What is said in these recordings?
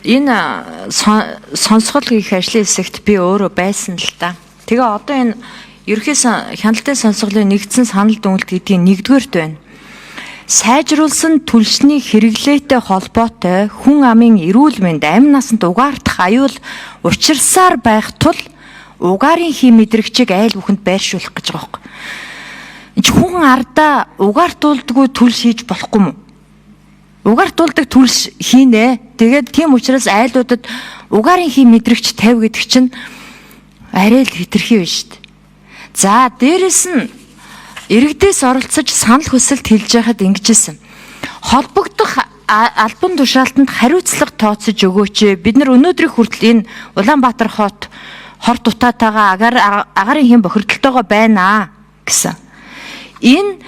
Энэ сонсгол хийх ажлын хэсэгт би өөрөө байсан л та. Тэгээ одоо энэ ерөнхий хяналтын сонсголын нэгдсэн санал дүгнэлт гэдгийг нэгдүгээрт байна. Сайжруулсан түлшний хэрэглээтэй холбоотой хүн амын эрүүл мэнд, амь насанд угаардах аюул учирсаар байх тул угаарын хий мэдрэгчийг айл бүхэнд байршуулах гэж байгаа юм. Хүн ардаа угаартуулдаггүй түлш хийж болохгүй мүү? Угаартуулдаг түлш хийнэ. Тэгээд тийм учраас айлуудад угаарын хий мэдрэгч 50 гэдэг чинь арай л хэтэрхий байна шүү дээ. За дээрэс нь иргэдээс оролцож санал хүсэлт хэлж байхад ингэжсэн. Холбогдох албан тушаалтанд хариуцлага тооцож өгөөч. Бид нар өнөөдрийн хүртэл энэ Улаанбаатар хот хор дутаатайгаа агарын хэм бохирдолтойгоо байна гэсэн. Энэ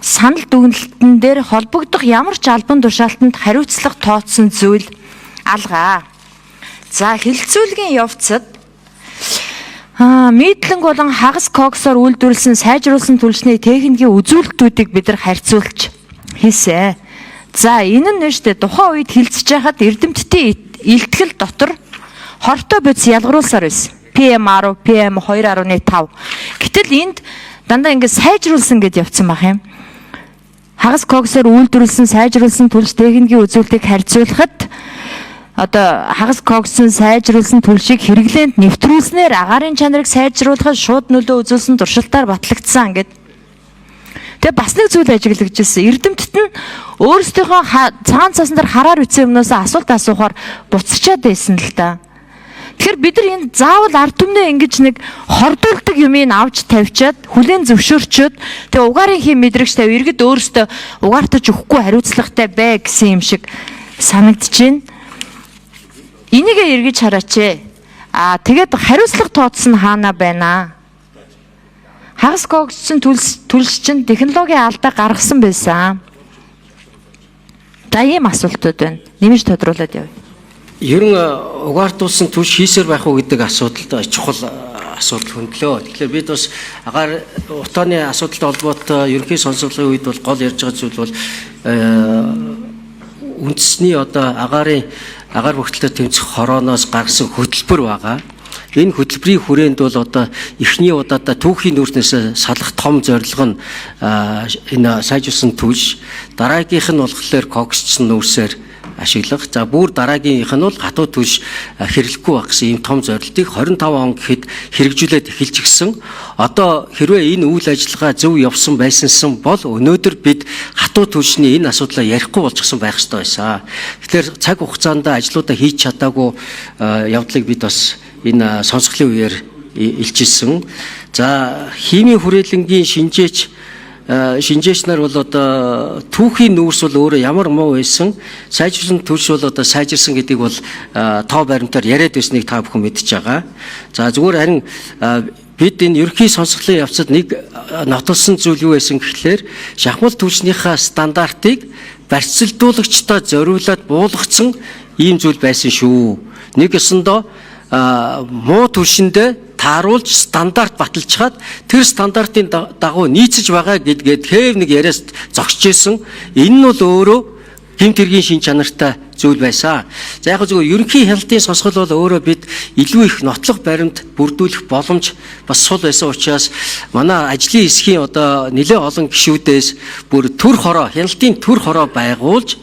санал дүгнэлтэн дээр холбогдох ямар ч албан тушаалтанд хариуцлага тооцсон зүйл алгаа. За хэлэлцүүлгийн явцад нийтлэн болон хагас коксоор үйлдвэрлэсэн сайжруулсан түлшний техникийн үзүүлэлтүүдийг бид нар харьцуулж хийсэн. За энэ нь нэштэй тухайн үед хилцэж байхад эрдэмтдийн илтгэл дотор хортой бодис ялгаруулсаар байсан. PM10, PM2.5. Гэтэл энд дандаа ингэ сайжруулсан гэд явцсан байх юм. Хагас коксоор үйлдвэрлэсэн сайжруулсан түлш техникийн үзүүлэлтийг харьцуулахад одоо хагас коксын сайжруулсан түлшийг хэрэглээнд нэвтрүүлснээр агаарын чанарыг сайжруулахад шууд нөлөө үзүүлсэн туршилтаар батлагдсан гэд. Тэгээ бас нэг зүйл ажиглагдажсэн. Эрдэмтэд нь өөрсдийнхөө цагаан цасан дээр хараар үтсэн юмнаас асуулт асуухаар буцчихад байсан л да. Тэгэхээр бид нар энд заавал ард түмнээ ингэж нэг хордуулдаг юмыг авч тавьчаад хүлээн зөвшөөрчөөд тэгээ угаарын хий мэдрэгч тавь иргэд өөрсдөө угаартаж өгөхгүй хариуцлагатай бай гэсэн юм шиг санагдчихээн. Энийгээ эргэж хараач ээ. Тэгээд хариуцлага тооцсон хаана байна? Хагас кокссын түлш чинь технологийн алдаа гаргасан байсан. За ийм асуултууд байна. Нэмж тодруулаад явъя. Ер нь угаартуулсан түлш хийсээр байх уу гэдэг асуудалд чухал асуудал хөндлөө. Тэгэхээр бид бас агаар утааны асуудалтай холбоотой ерөнхий сонсголын үед бол гол ярьж байгаа зүйл бол үндэсний одоо агаар бүртгэлтэй тэмцэх хорооноос гаргасан хөтөлбөр байгаа. Энэ хөтөлбөрийн хүрээнд бол одоо эхний удаадаа түүхийн нүүрснээс салах том зорилго нь энэ сайжруулсан түлш, дараагийнх нь болохоор коксчсон нүүрсээр ашиглах. За бүр дараагийнх нь бол хатуу түлш хэрэглэхгүй байх гэсэн ийм том зорилтыг 25 он гэхэд хэрэгжүүлээд эхэлж гисэн. Одоо хэрвээ энэ үйл ажиллагаа зөв явсан байсансан бол өнөөдөр бид хатуу түлшний энэ асуудлаа ярихгүй болчихсон байх ёстой байсан. Тэгэхээр цаг хугацаанд ажлуудаа хийж чадаагүй явдлыг бид бас энэ сонсголын үеэр илчилсэн. За химийн хүрээлэнгийн шинжээч нар бол одоо түүхийн нүүрс бол өөрөө ямар муу байсан, сайжирсан түлш бол одоо сайжирсан гэдгийг бол тоо баримтаар яриад байсныг та бүхэн мэдж байгаа. За зүгээр харин бид энэ ерөнхий сонсголын явцад нэг нотолсон зүйл юу байсан гэхлээр шахмал түлшнийхаа стандартыг барьцалдуулагчдаа зориулаад буулгацсан ийм зүйл байсан шүү. Нэг ёсондоо муу түлшиндээ тааруулж стандарт баталчихад тэр стандартын дагуу нийцэж байгаа гэдгээд хэв нэг яриас зогсож исэн. Энэ нь бол өөрөө гэмт хэргийн шин чанартай зүйл байсан. За яг зөвхөн ерөнхий хяналтын сонсгол бол өөрөө бид илүү их нотлох баримт бүрдүүлэх боломж бас сул байсан учраас манай ажлын хэсгийн одоо нэлээд олон гишүүдээс бүр төр хороо, хяналтын төр хороо байгуулж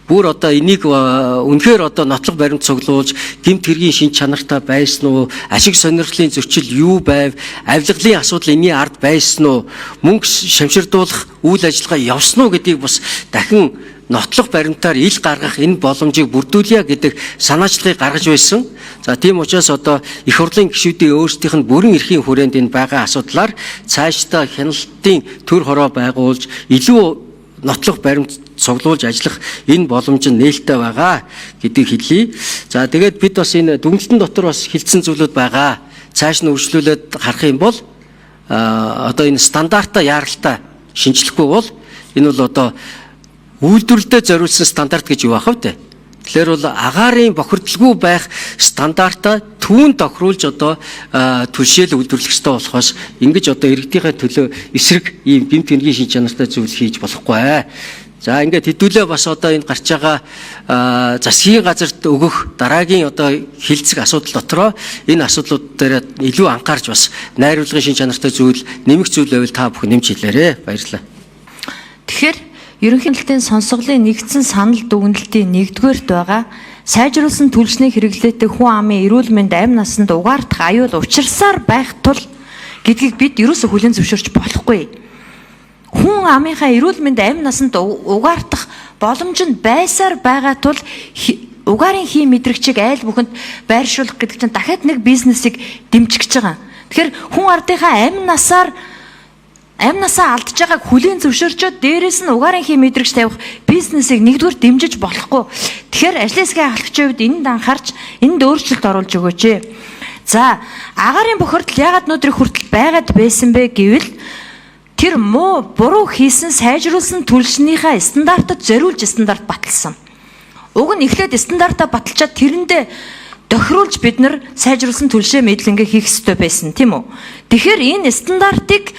бүр одоо энийг үнэхээр одоо нотлох баримт цуглуулж гэмт хэргийн шин чанартай байсан уу, ашиг сонирхлын зөрчил юу байв, авилгалын асуудал энэний ард байсан уу, мөнгө шамширдуулах үйл ажиллагаа явсан уу гэдгийг бас дахин нотлох баримтаар ил гаргах энэ боломжийг бүрдүүлье гэдэг санаачлагыг гаргаж байсан. За тийм учраас одоо их хурлын гишүүдийн өөрсдийнх нь бүрэн эрхийн хүрээнд энэ байгаа асуудлаар цаашдаа хяналтын төр хороо байгуулж илүү нотлох баримт цуглуулж ажиллах энэ боломж нь нээлттэй байгаа гэдгийг хэлье. За тэгээд бид бас энэ дүгнэлтэн дотор бас хэлсэн зүйлүүд байгаа. Цааш нь үргэлжлүүлээд харах юм бол одоо энэ стандартаа яаралтай шинжлэхгүй бол энэ бол одоо үйлдвэрлэлдээ зориулсан стандарт гэж юу ах вэ? Тэгэхээр бол агаарын бохирдолгүй байх стандартаа түүн тохируулж одоо түлшээл үйлдвэрлэх ёстой болохоос ингэж одоо иргэдийнхээ төлөө эсрэг ийм гэмт хэргийн шин чанартай зүйл хийж болохгүй. За ингээд хэдүүлээ бас одоо энэ гарч байгаа засгийн газарт өгөх дараагийн одоо хилцэг асуудал дотроо энэ асуудлууд дээр илүү анхаарч бас найруулгын шин чанартай зүйл нэмэх зүйл байвал та бүхэн нэмж хэлээрэй. Баярлалаа. Тэгэхээр ерөнхийлөлтийн сонсголын нэгдсэн санал дүгнэлтийн 1-р байгаа сайжруулсан түлшний хэрэглээтэй хүн амын эрүүл мэнд амь насанд угаардах аюул учирсаар байх тул гэдгийг бид ерөөсө хүлээн зөвшөөрч болохгүй. Хүн амынхаа эрүүл мэнд амь насанд угаардах боломж нь байсаар байгаа тул угаарын хий мэдрэгчийг айл бүхэнд байршуулах гэдэг чинь дахиад нэг бизнесийг дэмжих гэж байгаа. Тэгэхээр хүн ардынхаа амь насаа алдж байгааг хүлээн зөвшөөрчөөд дээрээс нь угаарын хий мэдрэгч тавих бизнесийг нэгдүгээр дэмжиж болохгүй. Тэгэхээр ажлын хэсгийн ахлагчийн хувьд энэнд анхаарч энд өөрчлөлт оруулж өгөөч. За, агаарын бохирдол яагаад өнөөдрийг хүртэл байгаад байсан бэ гэвэл тэр муу буруу хийсэн сайжруулсан түлшнийхаа стандартад зориулж стандарт баталсан. Уг нь эхлээд стандартаа баталчаад тэрэндээ тохируулж бид нар сайжруулсан түлшээ мэдлэнгээ хийх ёстой байсан тийм үү? Тэгэхээр энэ стандартыг